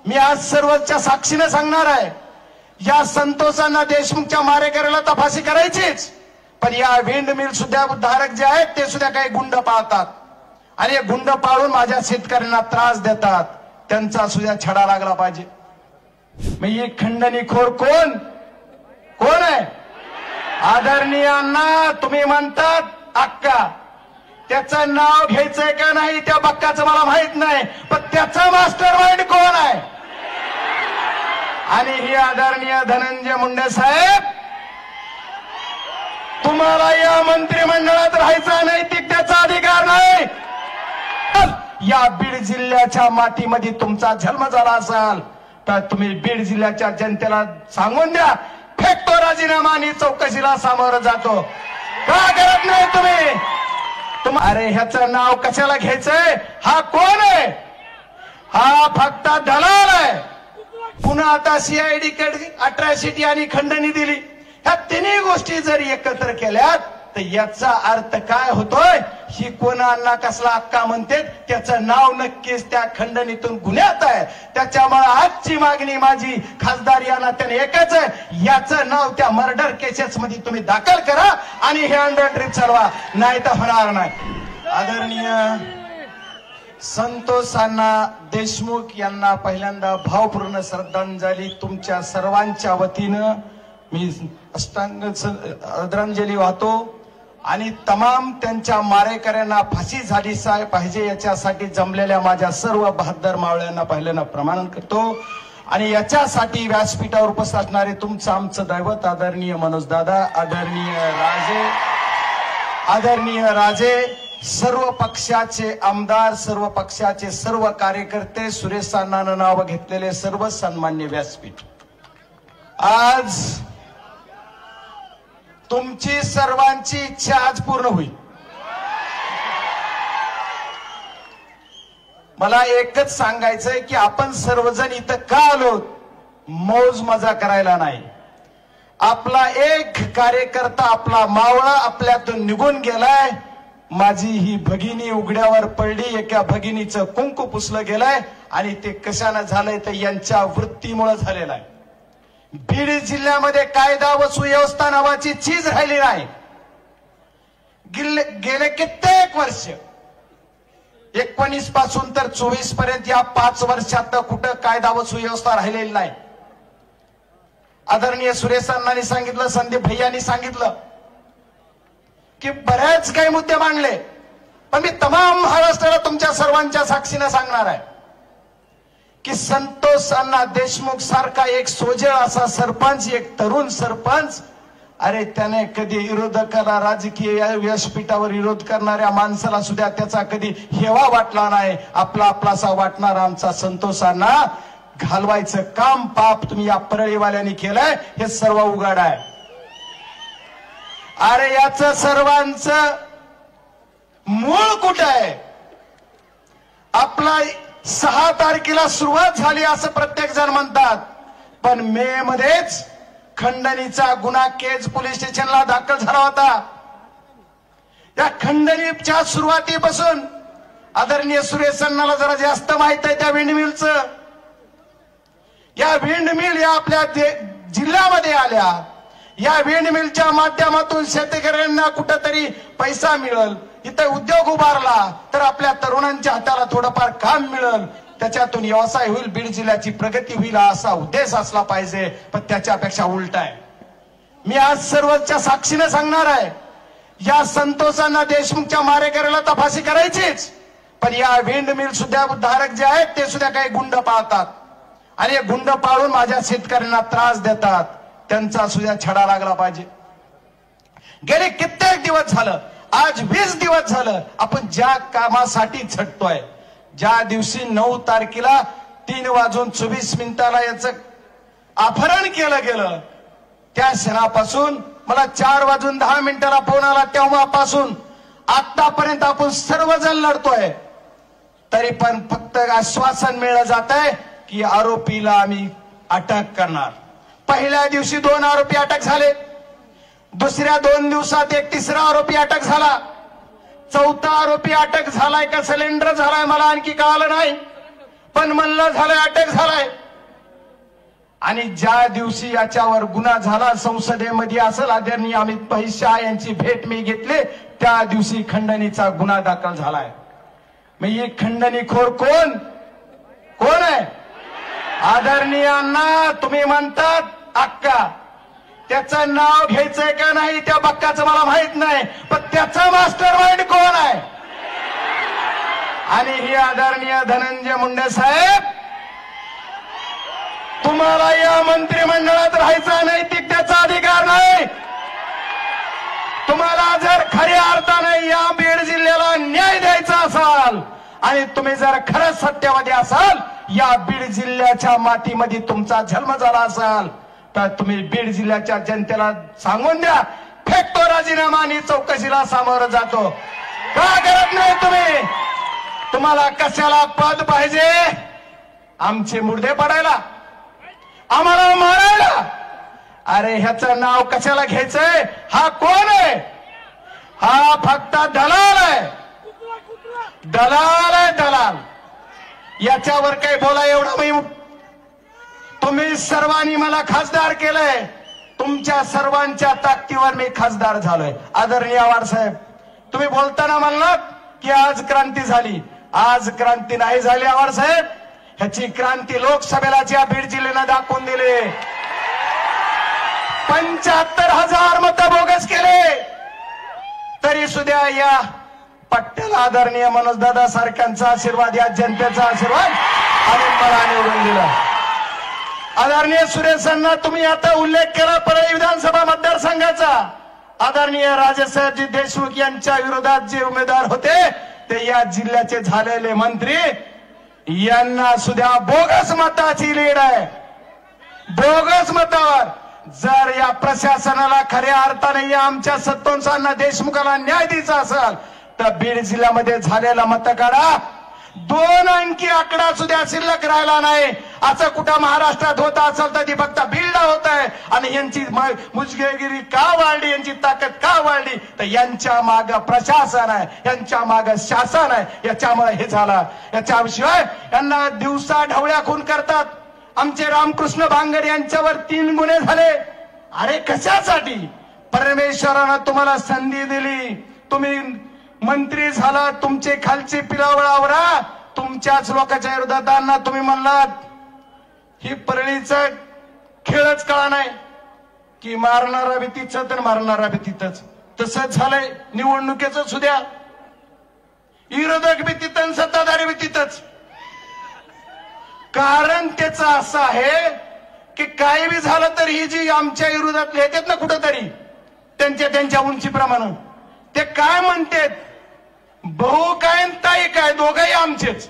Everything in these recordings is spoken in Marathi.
मी आज सर्वच्या साक्षीने सांगणार आहे, या संतोषांना देशमुखच्या मारेकऱ्याला तपासी करायचीच, पण या विंड मिल सुद्धा धारक जे आहेत ते सुद्धा काही गुंड पाळतात आणि हे गुंड पाळून माझ्या शेतकऱ्यांना त्रास देतात, त्यांचा सुद्धा छडा लागला पाहिजे। मग ही खंडणीखोर कोण कोण आहे? आदरणीय अण्णा, तुम्ही म्हणतात अक्का, त्याचं नाव घ्यायचंय का नाही त्या बक्काचं मला माहित नाही, पण त्याचा मास्टर माइंड कोण आहे? आणि ही आदरणीय धनंजय मुंडे साहेब, तुम्हाला या मंत्रिमंडळात राहायचा नैतिकतेचा अधिकार नाही। या बीड जिल्ह्याच्या मातीमध्ये तुमचा जन्म झाला असाल तर तुम्ही बीड जिल्ह्याच्या जनतेला सांगून द्या, फेकतो राजीनामा आणि चौकशीला सामोरं जातो। का करत नाही तुम्ही? अरे ह्याचं नाव कशाला घ्यायचंय? हा कोण आहे? हा फक्त दलाल आहे। पुन्हा आता सीआयडी कडे अट्रॅसिटी आणि खंडणी दिली, ह्या तिन्ही गोष्टी जर एकत्र केल्यात तर याचा अर्थ काय होतोय? ही कोणाला कसला हक्का म्हणते त्याचं नाव नक्कीच त्या खंडणीतून गुन्ह्यात आहे। त्याच्यामुळे आजची मागणी माझी खासदार या नात्याने एकच आहे, याचं नाव त्या मर्डर केसेस मध्ये तुम्ही दाखल करा आणि हे अंडर ट्रिप चालवा, नाही तर होणार नाही। आदरणीय संतोष अण्णा देशमुख यांना पहिल्यांदा भावपूर्ण श्रद्धांजली तुमच्या सर्वांच्या वतीनं मी अष्टांग आदरांजली वाहतो आणि तमाम त्यांच्या मारेकऱ्यांना फाशी झाली पाहिजे याच्यासाठी जमलेल्या माझ्या सर्व बहादर मावळ्यांना पहिल्यांदा प्रमाण करतो आणि याच्यासाठी व्यासपीठावर उपस्थित असणारे तुमचं आमचं दैवत आदरणीय मनोज दादा, आदरणीय राजे, सर्व पक्षाचे आमदार, सर्व पक्षाचे सर्व कार्यकर्ते, सुरेश अण्णांना नाव घेतलेले सर्व सन्मान्य व्यासपीठ, आज तुमची सर्वांची इच्छा आज पूर्ण होईल। मला एकच सांगायचंय की आपण सर्वजण इथं का आलो? मौज मजा करायला नाही। आपला एक कार्यकर्ता, आपला मावळा आपल्यातून निघून गेलाय। माझी ही भगिनी उघड्यावर पडली, एका भगिनीचं कुंकू पुसलं गेलंय आणि ते कशाने झालंय तर यांच्या वृत्तीमुळे झालेलं आहे। बीड जिल्ह्यामध्ये कायदा व सुव्यवस्था नावाची चीज राहिली नाही। गेले कित्येक वर्ष 19 पासून तर 24 पर्यंत या 5 वर्षात कुठं कायदा व सुव्यवस्था राहिलेली नाही। आदरणीय सुरेश अण्णांनी सांगितलं, संदीप भैयांनी सांगितलं की बऱ्याच काही मुद्दे मांडले, पण मी तमाम महाराष्ट्राला तुमच्या सर्वांच्या साक्षीने सांगणार आहे की संतोष अण्णा देशमुख सारखा एक सोजळ असा सरपंच, एक तरुण सरपंच, अरे त्याने कधी विरोधकाला, राजकीय व्यासपीठावर विरोध करणाऱ्या माणसाला सुद्धा त्याचा कधी हेवा वाटला नाही। आपलासा वाटणारा आमचा संतोष अण्णा घालवायचं काम पाप तुम्ही या परळीवाल्यांनी केलंय, हे सर्व उघड आहे। अरे याचं सर्वांचं मूळ कुठं आहे? आपला 6 तारखेला सुरुवात झाली असं प्रत्येक जण म्हणतात, पण मे मध्येच खंडणीचा गुन्हा केज पोलीस स्टेशनला दाखल झाला होता। या खंडणीच्या सुरुवातीपासून आदरणीय सुरेश अण्णाला जरा जास्त माहित आहे त्या विंड मिलचं। या विंड मिल या आपल्या जिल्ह्यामध्ये आल्या, या विंड मिलच्या माध्यमातून शेतकऱ्यांना कुठेतरी पैसा मिळेल, इथं उद्योग उभारला तर आपल्या तरुणांच्या हाताला थोडंफार काम मिळेल, त्याच्यातून व्यवसाय होईल, बीड जिल्ह्याची प्रगती होईल असा उद्देश असला पाहिजे, पण त्याच्यापेक्षा उलट आहे। मी आज सर्वच्या साक्षीने सांगणार आहे, या संतोषांना देशमुखच्या मारेकऱ्याला तपासी करायचीच, पण या विंड मिल सुद्धा धारक जे आहेत ते सुद्धा काही गुंड पाळतात आणि हे गुंड पाळून माझ्या शेतकऱ्यांना त्रास देतात, त्यांचा सुद्धा छडा लागला पाहिजे। गेले कित्येक दिवस झालं, आज 20 दिवस झालं आपण ज्या कामासाठी झटतोय, ज्या दिवशी 9 तारखेला 3:24 याचं अपहरण केलं गेलं, त्या क्षणापासून मला 4:10 फोन आला, तेव्हापासून आतापर्यंत आपण सर्वजण लढतोय, तरी पण फक्त आश्वासन मिळलं जात आहे की आरोपीला आम्ही अटक करणार। पहिल्या दिवशी 2 आरोपी अटक झाले, दुसऱ्या 2 दिवसात एक तिसरा आरोपी अटक झाला, चौथा आरोपी अटक झालाय का सिलेंडर झालाय मला आणखी कळालं नाही, पण म्हणलं झालंय अटक झालाय। आणि ज्या दिवशी याच्यावर गुन्हा झाला संसदेमध्ये असेल आदरणीय अमित भाई शाह यांची भेट मी घेतली त्या दिवशी खंडणीचा गुन्हा दाखल झालाय. मग ही खंडणीखोर कोण कोण आहे? आदरणीय अण्णा तुम्ही म्हणतात अक्का, त्याचं नाव घ्यायचंय का नाही त्या बक्काचं मला माहित नाही, पण त्याचा मास्टर माइंड कोण आहे? आणि ही आदरणीय धनंजय मुंडे साहेब, तुम्हाला या मंत्रिमंडळात राहायचा नैतिकतेचा अधिकार नाही. तुम्हाला जर खऱ्या अर्थाने या बीड जिल्ह्याला न्याय द्यायचा असाल आणि तुम्ही जर खरंच सत्यवादी असाल, या बीड जिल्ह्याच्या मातीमध्ये तुमचा जन्म झाला असाल तर तुम्ही बीड जिल्ह्याच्या जनतेला सांगून द्या, फेकतो राजीनामा आणि चौकशीला सामोरं जातो. का करत नाही तुम्ही? तुम्हाला कशाला पद पाहिजे? आमचे मुर्दे पडायला, आम्हाला मारायला? अरे ह्याचं नाव कशाला घ्यायचंय? हा कोण आहे? हा फक्त दलाल आहे, दलाल आहे, दलाल. याच्यावर काही बोला एवढं मी, तुम्ही सर्वांनी मला खासदार केलंय, तुमच्या सर्वांच्या ताकदीवर मी खासदार झालोय. आदरणीय आवार साहेब, तुम्ही बोलताना म्हणलात की आज क्रांती झाली. आज क्रांती नाही झाली आवार साहेब, ह्याची क्रांती लोकसभेला ज्या बीड जिल्ह्यानं दाखवून दिले. 75,000 मतं बोगस केले तरी सुद्धा या पट्ट्याला आदरणीय मनोजदादा सारख्यांचा आशीर्वाद, या जनतेचा आशीर्वाद आणि मला निवडून दिला. आदरणीय सुरेशांना तुम्ही आता उल्लेख केला परळी विधानसभा मतदारसंघाचा. आदरणीय राजेसाहेबजी देशमुख यांच्या विरोधात जे उमेदवार होते ते या जिल्ह्याचे झालेले मंत्री, यांना सुद्धा बोगस मताची लीड आहे, बोगस मतावर. जर या प्रशासनाला खऱ्या अर्थाने या आमच्या सत्तोंसांना देशमुखाला न्याय द्यायचा असेल तर बीड जिल्ह्यामध्ये झालेला मतकाढा 2 अंकी आकडा सुद्धा शिल्लक राहिला नाही. असं कुठं महाराष्ट्रात होत असेल तर ती फक्त बीडला होत आहे. आणि यांची मुजगेगिरी का वाढली, यांची ताकद का वाढली? तर यांच्या माग प्रशासन आहे, यांच्या माग शासन आहे, याच्यामुळे हे झालं. याच्याशिवाय यांना दिवसा ढवळ्या खून करतात. आमचे रामकृष्ण भांगर यांच्यावर 3 गुन्हे झाले. अरे कशासाठी? परमेश्वरानं तुम्हाला संधी दिली, तुम्ही मंत्री झाला, तुमचे खालचे पिलावळावरा तुमच्याच लोकांच्या विरोधात तुम्ही म्हणलात ही परळीचा खेळच कळा नाही की मारणारा बी तिथंच तर मारणारा बी तिथंच. तसंच झालंय निवडणुकीचं सुद्धा, विरोधक बी तिथं सत्ताधारी बी तिथंच. कारण त्याचं असं आहे की काही बी झालं तर ही जी आमच्या विरोधात येतात ना कुठंतरी त्यांच्या उंचीप्रमाणे, ते काय म्हणतात, भाऊ काय ताई काय दोघंही आमचेच.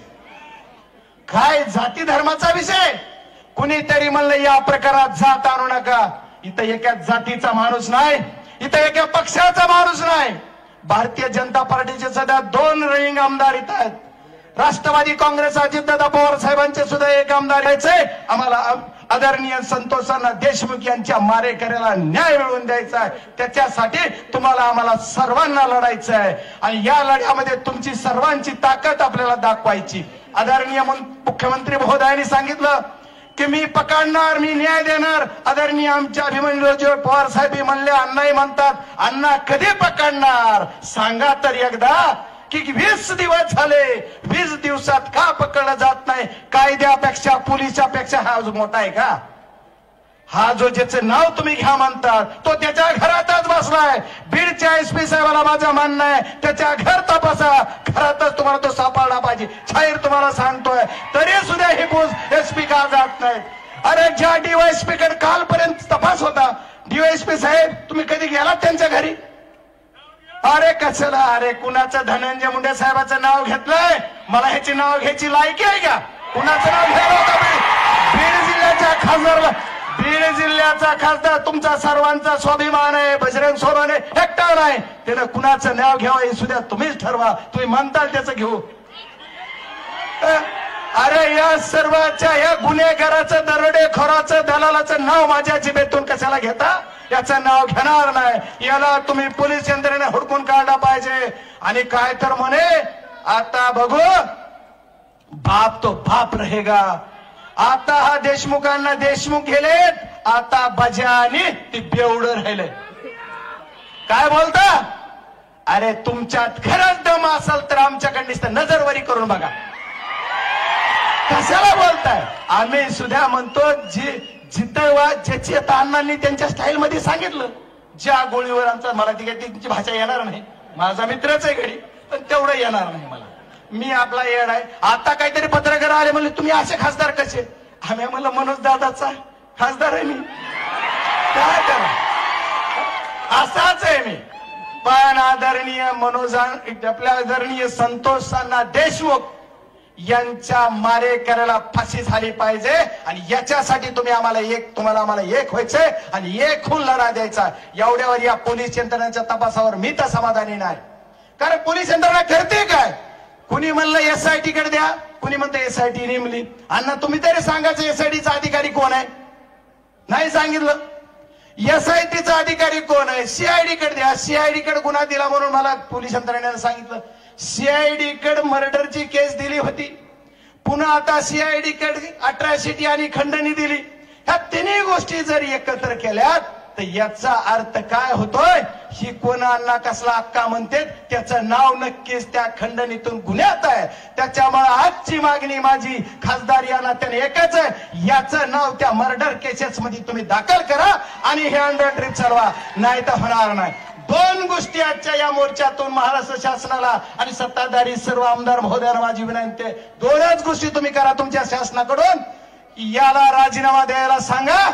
काय जाती धर्माचा विषय? कुणीतरी म्हणलं या प्रकारात जात आणू नका. इथं एका जातीचा माणूस नाही, इथं एका पक्षाचा माणूस नाही. भारतीय जनता पार्टीचे सध्या 2 रनिंग आमदार इथं आहेत. राष्ट्रवादी काँग्रेस अजितदादा पवार साहेबांचे सुद्धा एक आमदार यायचे. आम्हाला आदरणीय संतोषांना देशमुख यांच्या मारेकऱ्याला न्याय मिळवून द्यायचा आहे. त्याच्यासाठी तुम्हाला आम्हाला सर्वांना लढायचं आहे आणि या लढ्यामध्ये तुमची सर्वांची ताकद आपल्याला दाखवायची. आदरणीय मुख्यमंत्री महोदयांनी सांगितलं की मी पकडणार, मी न्याय देणार. आदरणीय आमच्या अभिमन्यू पवार साहेब म्हणले, अण्णाही म्हणतात, अण्णा कधी पकडणार सांगा तर एकदा. की 20 दिवस झाले, 20 दिवसात का पकडलं जात नाही? कायद्यापेक्षा पोलिसापेक्षा हा जो मोठा आहे का? हा जो ज्याचं नाव तुम्ही घ्या म्हणतात तो त्याच्या घरातच बसलाय. बीडच्या एसपी साहेबाला माझं म्हणणं आहे त्याच्या घर तपासा, घरातच तुम्हाला तो सापडला पाहिजे. शाहीर तुम्हाला सांगतोय तरी सुद्धा हे पोस्ट एसपी का जात नाहीत? अरे ज्या डीवायएसपी कडे कालपर्यंत तपास होता, डीवायएसपी साहेब तुम्ही कधी गेलात त्यांच्या घरी? अरे कशाला? अरे कुणाचं धनंजय मुंडे साहेबाचं नाव घेतलंय, मला ह्याची नाव घ्यायची लायकी आहे का? कुणाचं नाव घ्यायला होतं? बीड जिल्ह्याच्या खासदारला. बीड जिल्ह्याचा खासदार तुमचा सर्वांचा स्वाभिमान आहे, बजरंग सोनवणे एकटा नाही. त्यानं कुणाचं नाव घ्यावं हे सुद्धा तुम्हीच ठरवा. तुम्ही म्हणताल त्याचं घेऊ. अरे या सर्वांच्या या गुन्हेगाराचं, दरोडेखोराचं, दलालाचं नाव माझ्या जिभेतून कशाला घेता? याचं नाव घेणार नाही. याला तुम्ही पोलीस यंत्रणेने हुडकून काढला पाहिजे. आणि काय तर म्हणे आता बघू, बाप तो बाप रहेगा. आता हा देशमुखांना देशमुख गेलेत, आता बजा आणि ती बेवडं राहिले. काय बोलता? अरे तुमच्यात खरंच दम असेल तर आमच्याकडे नुसतं नजरवरी करून बघा. कशाला बोलताय? आम्ही सुद्धा म्हणतो जितवा ज्याची आता अण्णांनी त्यांच्या स्टाईल मध्ये सांगितलं, ज्या गोळीवर आमचा, मला तिची भाषा येणार नाही, माझा मित्रच आहे घडी, पण तेवढं येणार नाही मला, मी आपला येड आहे. आता काहीतरी पत्रकार आले म्हणले तुम्ही असे खासदार कसे? आम्ही म्हणलं मनोज दादाचा खासदार आहे मी, काय करा, असाच आहे मी. पण आदरणीय मनोज, आपल्या आदरणीय संतोष अण्णा देशमुख यांच्या मारेकऱ्याला फाशी झाली पाहिजे. आणि याच्यासाठी तुम्हाला आम्हाला एक व्हायचंय आणि एक होऊन लढा द्यायचा. एवढ्यावर या पोलीस यंत्रणेच्या तपासावर मी तर समाधानी नाही. कारण पोलीस यंत्रणा करते काय? कुणी म्हणलं एसआयटी कडे द्या, कुणी म्हणतं एसआयटी नेमली. अण्णा तुम्ही तरी सांगायचं एसआयटीचा अधिकारी कोण आहे? नाही सांगितलं. एसआयटीचा अधिकारी कोण आहे? सीआयडी कडे द्या. सीआयडी कडे गुन्हा दिला म्हणून मला पोलीस यंत्रणेने सांगितलं. सीआयडी कडे मर्डरची केस दिली होती, पुन्हा आता सीआयडी कडे अट्रॅसिटी आणि खंडणी दिली. ह्या तिन्ही गोष्टी जर एकत्र केल्यात तर याचा अर्थ काय होतोय? ही कोणाला कसला हक्का म्हणते त्याचं नाव नक्कीच त्या खंडणीतून गुन्ह्यात आहे. त्याच्यामुळे आजची मागणी माझी खासदार या नात्याने एकच आहे, याचं नाव त्या मर्डर केसेस मध्ये तुम्ही दाखल करा आणि हे अंडर ट्रिप चालवा, नाही तर होणार नाही. दोन गोष्टी आजच्या या मोर्चातून महाराष्ट्र शासनाला आणि सत्ताधारी सर्व आमदार महोदयांना माझी विनंती आहे, दोनच गोष्टी तुम्ही करा तुमच्या शासनाकडून. याला राजीनामा द्यायला सांगा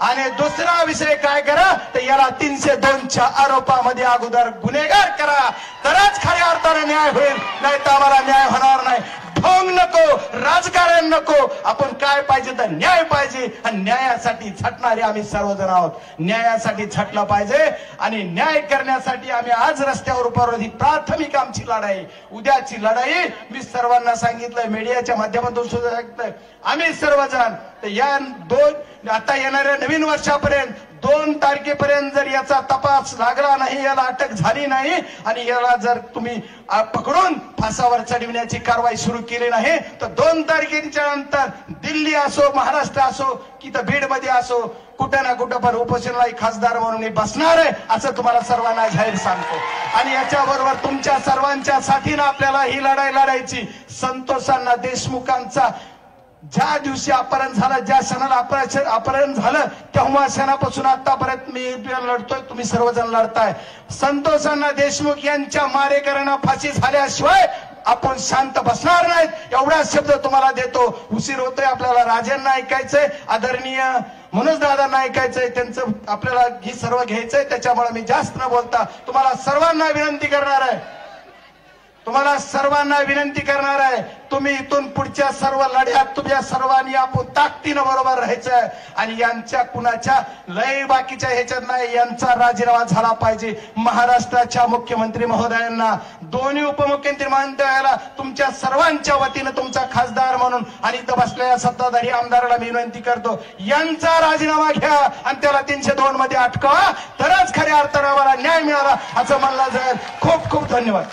आणि दुसरा विषय काय करा तर याला 302च्या आरोपामध्ये अगोदर गुन्हेगार करा, तरच खऱ्या अर्थाने न्याय होईल, नाही तर आम्हाला न्याय होणार नाही. ढोंग नको, राजकारण नको, आपण काय पाहिजे तर न्याय पाहिजे आणि न्यायासाठी झटणारे आम्ही सर्वजण आहोत. न्यायासाठी झटलं पाहिजे आणि न्याय करण्यासाठी आम्ही आज रस्त्यावर उभारलो. ही प्राथमिक आमची लढाई, उद्याची लढाई मी सर्वांना सांगितलंय, मीडियाच्या माध्यमातून सुद्धा सांगितलंय. आम्ही सर्वजण या आता येणाऱ्या नवीन वर्षापर्यंत 2 तारखेपर्यंत जर याचा तपास लागला नाही, याला अटक झाली नाही आणि याला जर तुम्ही पकडून फासावर चढविण्याची कारवाई सुरू केली नाही तर 2 तारखेच्या नंतर दिल्ली असो, महाराष्ट्र असो की तर बीड मध्ये असो, कुठं ना कुठं पण उपोषणाला खासदार म्हणून मी बसणार आहे असं तुम्हाला सर्वांना जाहीर सांगतो. आणि याच्याबरोबर तुमच्या सर्वांच्या साथीनं आपल्याला ही लढाई लढायची. संतोष अण्णा देशमुखांचा ज्या दिवशी अपहरण झालं, ज्या क्षणाला अपहरण झालं तेव्हा क्षणापासून आतापर्यंत मी लढतोय, तुम्ही सर्वजण लढताय. संतोष अण्णा देशमुख यांच्या मारेकऱ्यांना फाशी झाल्याशिवाय आपण शांत बसणार नाहीत, एवढा शब्द तुम्हाला देतो. उशीर होतोय, आपल्याला राजांना ऐकायचंय, आदरणीय मनोज दादांना ऐकायचंय, त्यांचं आपल्याला ही सर्व घ्यायचंय. त्याच्यामुळे मी जास्त न बोलता तुम्हाला सर्वांना विनंती करणार आहे, तुम्ही इथून पुढच्या सर्व लढ्यात तुमच्या सर्वांनी आपण ताकदीनं बरोबर राहायचंय आणि यांच्या कुणाच्या लय बाकीच्या ह्याच्यात नाही, यांचा राजीनामा झाला पाहिजे. महाराष्ट्राच्या मुख्यमंत्री महोदयांना, दोन्ही उपमुख्यमंत्री महोदयाला तुमच्या सर्वांच्या वतीनं तुमचा खासदार म्हणून आणि इथं बसलेल्या सत्ताधारी आमदाराला मी विनंती करतो, यांचा राजीनामा घ्या आणि त्याला 302 मध्ये अटकवा, तरच खऱ्या अर्थाने आम्हाला न्याय मिळाला असं म्हणलं जाईल. खूप खूप धन्यवाद.